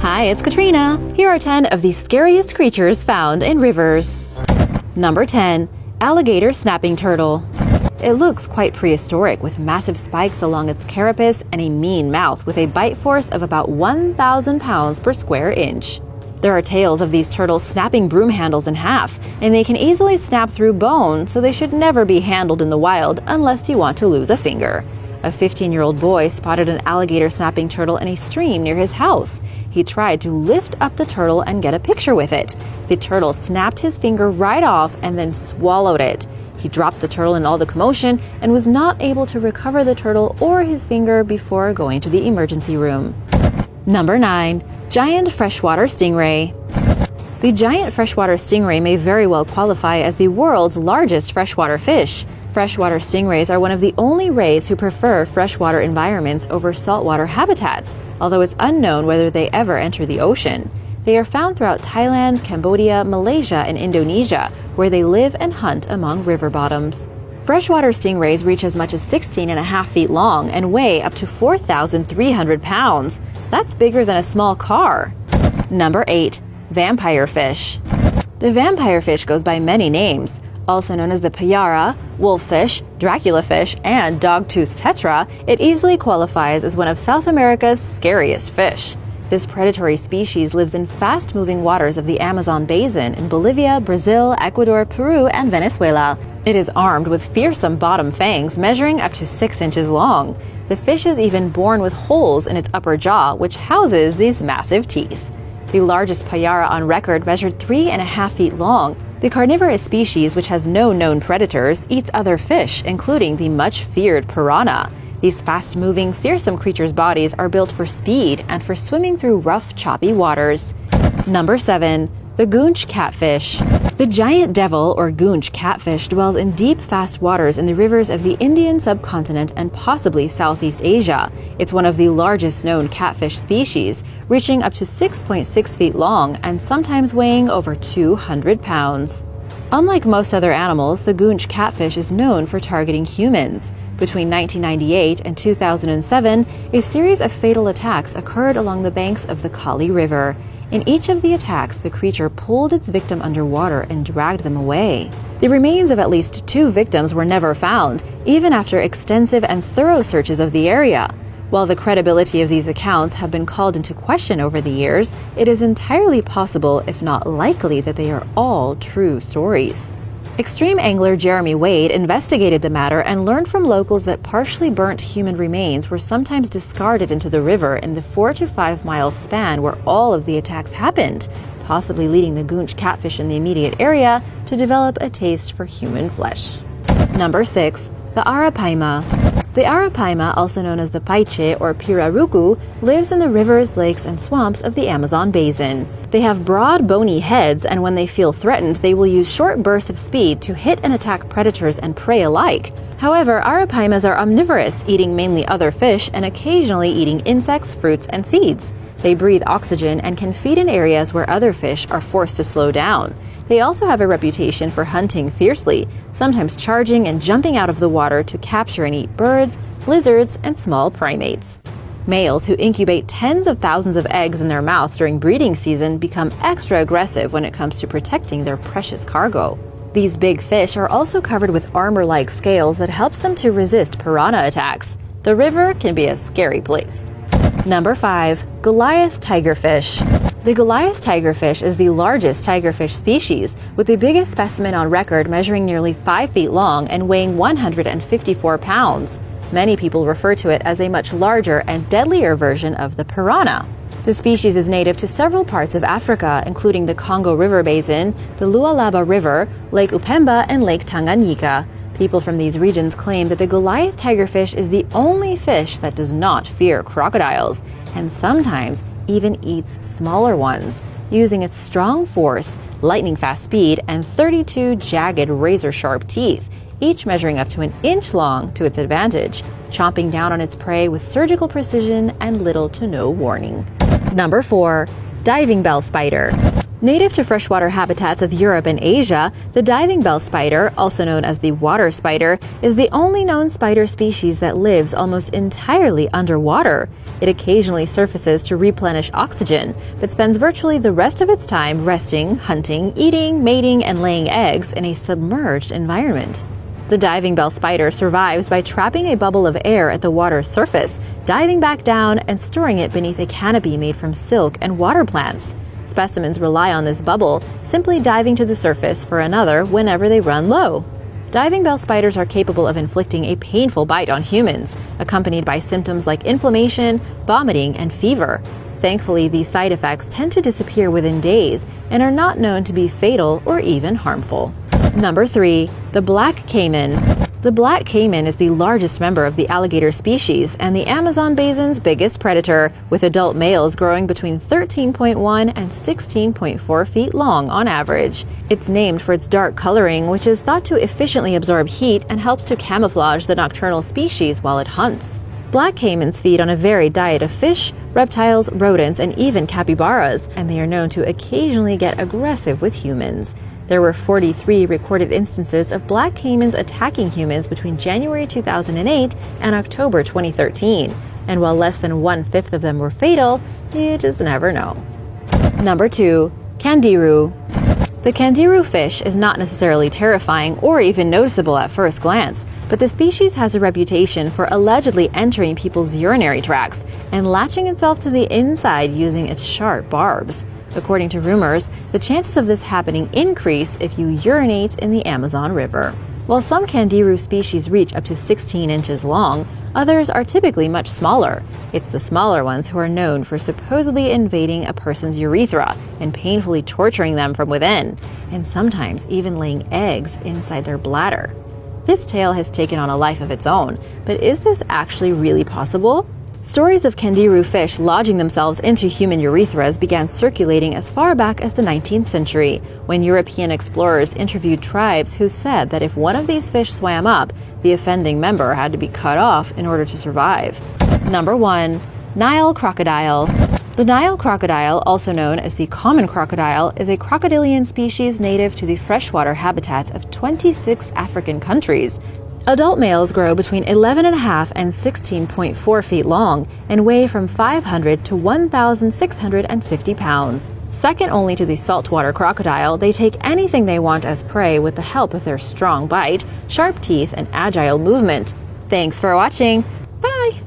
Hi, it's Katrina. Here are 10 of the scariest creatures found in rivers. Number 10. Alligator snapping turtle. It looks quite prehistoric with massive spikes along its carapace and a mean mouth with a bite force of about 1,000 pounds per square inch. There are tales of these turtles snapping broom handles in half, and they can easily snap through bone, so they should never be handled in the wild unless you want to lose a finger. A 15-year-old boy spotted an alligator snapping turtle in a stream near his house. He tried to lift up the turtle and get a picture with it. The turtle snapped his finger right off and then swallowed it. He dropped the turtle in all the commotion and was not able to recover the turtle or his finger before going to the emergency room. Number 9. Giant freshwater stingray. The giant freshwater stingray may very well qualify as the world's largest freshwater fish. Freshwater stingrays are one of the only rays who prefer freshwater environments over saltwater habitats, although it's unknown whether they ever enter the ocean. They are found throughout Thailand, Cambodia, Malaysia, and Indonesia, where they live and hunt among river bottoms. Freshwater stingrays reach as much as 16.5 feet long and weigh up to 4,300 pounds. That's bigger than a small car. Number 8. Vampire fish. The vampire fish goes by many names. Also known as the payara, wolffish, Dracula fish, and dog-toothed tetra, it easily qualifies as one of South America's scariest fish. This predatory species lives in fast-moving waters of the Amazon basin in Bolivia, Brazil, Ecuador, Peru, and Venezuela. It is armed with fearsome bottom fangs measuring up to 6 inches long. The fish is even born with holes in its upper jaw, which houses these massive teeth. The largest payara on record measured 3.5 feet long. The carnivorous species, which has no known predators, eats other fish, including the much-feared piranha. These fast-moving, fearsome creatures' bodies are built for speed and for swimming through rough, choppy waters. Number 7. The goonch catfish. The giant devil or goonch catfish dwells in deep, fast waters in the rivers of the Indian subcontinent and possibly Southeast Asia. It's one of the largest known catfish species, reaching up to 6.6 feet long and sometimes weighing over 200 pounds. Unlike most other animals, the goonch catfish is known for targeting humans. Between 1998 and 2007, a series of fatal attacks occurred along the banks of the Kali River. In each of the attacks, the creature pulled its victim underwater and dragged them away. The remains of at least 2 victims were never found, even after extensive and thorough searches of the area. While the credibility of these accounts have been called into question over the years, it is entirely possible, if not likely, that they are all true stories. Extreme angler Jeremy Wade investigated the matter and learned from locals that partially burnt human remains were sometimes discarded into the river in the 4 to 5 mile span where all of the attacks happened, possibly leading the goonch catfish in the immediate area to develop a taste for human flesh. Number 6. The arapaima. The arapaima, also known as the paiche or pirarucu, lives in the rivers, lakes, and swamps of the Amazon basin. They have broad, bony heads, and when they feel threatened, they will use short bursts of speed to hit and attack predators and prey alike. However, arapaimas are omnivorous, eating mainly other fish and occasionally eating insects, fruits, and seeds. They breathe oxygen and can feed in areas where other fish are forced to slow down. They also have a reputation for hunting fiercely, sometimes charging and jumping out of the water to capture and eat birds, lizards, and small primates. Males who incubate tens of thousands of eggs in their mouth during breeding season become extra aggressive when it comes to protecting their precious cargo. These big fish are also covered with armor-like scales that helps them to resist piranha attacks. The river can be a scary place. Number 5. Goliath tigerfish. The Goliath tigerfish is the largest tigerfish species, with the biggest specimen on record measuring nearly 5 feet long and weighing 154 pounds. Many people refer to it as a much larger and deadlier version of the piranha. The species is native to several parts of Africa, including the Congo River Basin, the Lualaba River, Lake Upemba, and Lake Tanganyika. People from these regions claim that the Goliath tigerfish is the only fish that does not fear crocodiles, and sometimes even eats smaller ones, using its strong force, lightning-fast speed, and 32 jagged razor-sharp teeth, each measuring up to an inch long to its advantage, chomping down on its prey with surgical precision and little to no warning. Number 4. Diving bell spider. Native to freshwater habitats of Europe and Asia, the diving bell spider, also known as the water spider, is the only known spider species that lives almost entirely underwater. It occasionally surfaces to replenish oxygen, but spends virtually the rest of its time resting, hunting, eating, mating, and laying eggs in a submerged environment. The diving bell spider survives by trapping a bubble of air at the water's surface, diving back down, and storing it beneath a canopy made from silk and water plants. Specimens rely on this bubble, simply diving to the surface for another whenever they run low. Diving bell spiders are capable of inflicting a painful bite on humans, accompanied by symptoms like inflammation, vomiting, and fever. Thankfully, these side effects tend to disappear within days and are not known to be fatal or even harmful. Number 3. The black caiman. The black caiman is the largest member of the alligator species and the Amazon basin's biggest predator, with adult males growing between 13.1 and 16.4 feet long on average. It's named for its dark coloring, which is thought to efficiently absorb heat and helps to camouflage the nocturnal species while it hunts. Black caimans feed on a varied diet of fish, reptiles, rodents, and even capybaras, and they are known to occasionally get aggressive with humans. There were 43 recorded instances of black caimans attacking humans between January 2008 and October 2013, and while less than 1/5 of them were fatal, you just never know. Number 2. Candiru. The candiru fish is not necessarily terrifying or even noticeable at first glance, but the species has a reputation for allegedly entering people's urinary tracts and latching itself to the inside using its sharp barbs. According to rumors, the chances of this happening increase if you urinate in the Amazon River. While some candiru species reach up to 16 inches long, others are typically much smaller. It's the smaller ones who are known for supposedly invading a person's urethra and painfully torturing them from within, and sometimes even laying eggs inside their bladder. This tale has taken on a life of its own, but is this actually really possible? Stories of candiru fish lodging themselves into human urethras began circulating as far back as the 19th century, when European explorers interviewed tribes who said that if one of these fish swam up, the offending member had to be cut off in order to survive. Number 1. Nile crocodile. The Nile crocodile, also known as the common crocodile, is a crocodilian species native to the freshwater habitats of 26 African countries. Adult males grow between 11.5 and 16.4 feet long and weigh from 500 to 1,650 pounds. Second only to the saltwater crocodile, they take anything they want as prey with the help of their strong bite, sharp teeth, and agile movement. Thanks for watching. Bye!